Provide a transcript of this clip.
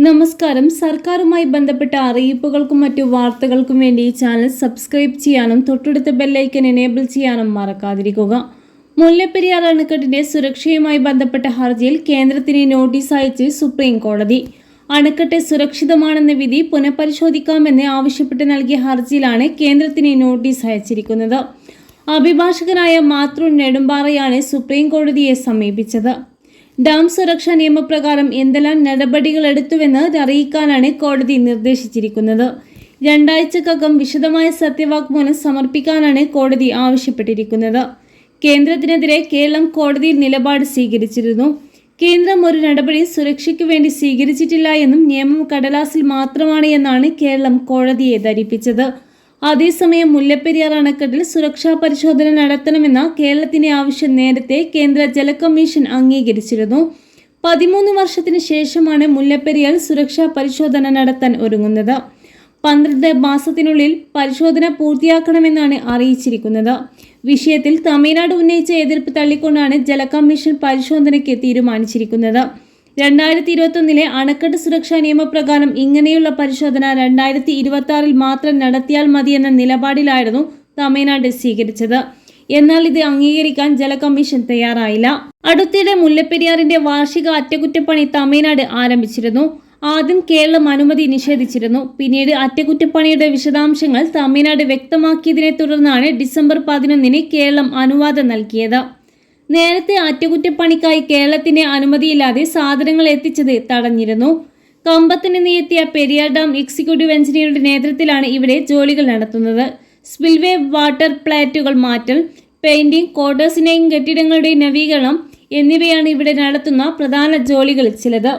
നമസ്കാരം. സർക്കാരുമായി ബന്ധപ്പെട്ട അറിയിപ്പുകൾക്കും മറ്റു വാർത്തകൾക്കും വേണ്ടി ഈ ചാനൽ സബ്സ്ക്രൈബ് ചെയ്യാനും തൊട്ടടുത്ത ബെല്ലൈക്കൻ എനേബിൾ ചെയ്യാനും മറക്കാതിരിക്കുക. മുല്ലപ്പെരിയാർ അണക്കെട്ടിന്റെ സുരക്ഷയുമായി ബന്ധപ്പെട്ട ഹർജിയിൽ കേന്ദ്രത്തിന് നോട്ടീസ് അയച്ച് സുപ്രീം കോടതി. അണക്കെട്ട് സുരക്ഷിതമാണെന്ന വിധി പുനഃപരിശോധിക്കാമെന്ന് ആവശ്യപ്പെട്ട് നൽകിയ ഹർജിയിലാണ് കേന്ദ്രത്തിന് നോട്ടീസ് അയച്ചിരിക്കുന്നത്. അഭിഭാഷകനായ മാതൃ നെടുമ്പാറയാണ് സുപ്രീം കോടതിയെ സമീപിച്ചത്. ഡാം സുരക്ഷാ നിയമപ്രകാരം എന്തെല്ലാം നടപടികൾ എടുത്തുവെന്ന് അറിയിക്കാനാണ് കോടതി നിർദ്ദേശിച്ചിരിക്കുന്നത്. 2 ആഴ്ചക്കകം വിശദമായ സത്യവാങ്മൂലം സമർപ്പിക്കാനാണ് കോടതി ആവശ്യപ്പെട്ടിരിക്കുന്നത്. കേന്ദ്രത്തിനെതിരെ കേരളം കോടതിയിൽ നിലപാട് സ്വീകരിച്ചിരുന്നു. കേന്ദ്രം ഒരു നടപടി സുരക്ഷയ്ക്കു വേണ്ടി സ്വീകരിച്ചിട്ടില്ല എന്നും നിയമം കടലാസിൽ മാത്രമാണ് എന്നാണ് കേരളം കോടതിയെ ധരിപ്പിച്ചത്. അതേസമയം മുല്ലപ്പെരിയാർ അണക്കെട്ടിൽ സുരക്ഷാ പരിശോധന നടത്തണമെന്ന കേരളത്തിന്റെ ആവശ്യം നേരത്തെ കേന്ദ്ര ജല കമ്മീഷൻ അംഗീകരിച്ചിരുന്നു. 13 വർഷത്തിന് ശേഷമാണ് മുല്ലപ്പെരിയാർ സുരക്ഷാ പരിശോധന നടത്താൻ ഒരുങ്ങുന്നത്. 12 മാസത്തിനുള്ളിൽ പരിശോധന പൂർത്തിയാക്കണമെന്നാണ് അറിയിച്ചിരിക്കുന്നത്. വിഷയത്തിൽ തമിഴ്നാട് ഉന്നയിച്ച എതിർപ്പ് തള്ളിക്കൊണ്ടാണ് ജല കമ്മീഷൻ പരിശോധനയ്ക്ക് തീരുമാനിച്ചിരിക്കുന്നത്. 2021 അണക്കെട്ട് സുരക്ഷാ നിയമപ്രകാരം ഇങ്ങനെയുള്ള പരിശോധന 2026 മാത്രം നടത്തിയാൽ മതിയെന്ന നിലപാടിലായിരുന്നു തമിഴ്നാട് സ്വീകരിച്ചത്. എന്നാൽ ഇത് അംഗീകരിക്കാൻ ജല കമ്മീഷൻ തയ്യാറായില്ല. അടുത്തിടെ മുല്ലപ്പെരിയാറിന്റെ വാർഷിക അറ്റകുറ്റപ്പണി തമിഴ്നാട് ആരംഭിച്ചിരുന്നു. ആദ്യം കേരളം അനുമതി നിഷേധിച്ചിരുന്നു. പിന്നീട് അറ്റകുറ്റപ്പണിയുടെ വിശദാംശങ്ങൾ തമിഴ്നാട് വ്യക്തമാക്കിയതിനെ തുടർന്നാണ് ഡിസംബർ 11 കേരളം അനുവാദം നൽകിയത്. നേരത്തെ അറ്റകുറ്റപ്പണിക്കായി കേരളത്തിന്റെ അനുമതിയില്ലാതെ സാധനങ്ങൾ എത്തിച്ചത് തടഞ്ഞിരുന്നു. കമ്പത്ത് നിന്ന് എത്തിയ പെരിയാർ ഡാം എക്സിക്യൂട്ടീവ് എഞ്ചിനീയറുടെ നേതൃത്വത്തിലാണ് ഇവിടെ ജോലികൾ നടത്തുന്നത്. സ്പിൽവേ വാട്ടർ പ്ലാറ്റുകൾ മാറ്റൽ, പെയിന്റിംഗ്, ക്വാർട്ടേഴ്സിന്റെയും കെട്ടിടങ്ങളുടെയും നവീകരണം എന്നിവയാണ് ഇവിടെ നടത്തുന്ന പ്രധാന ജോലികളിൽ ചിലത്.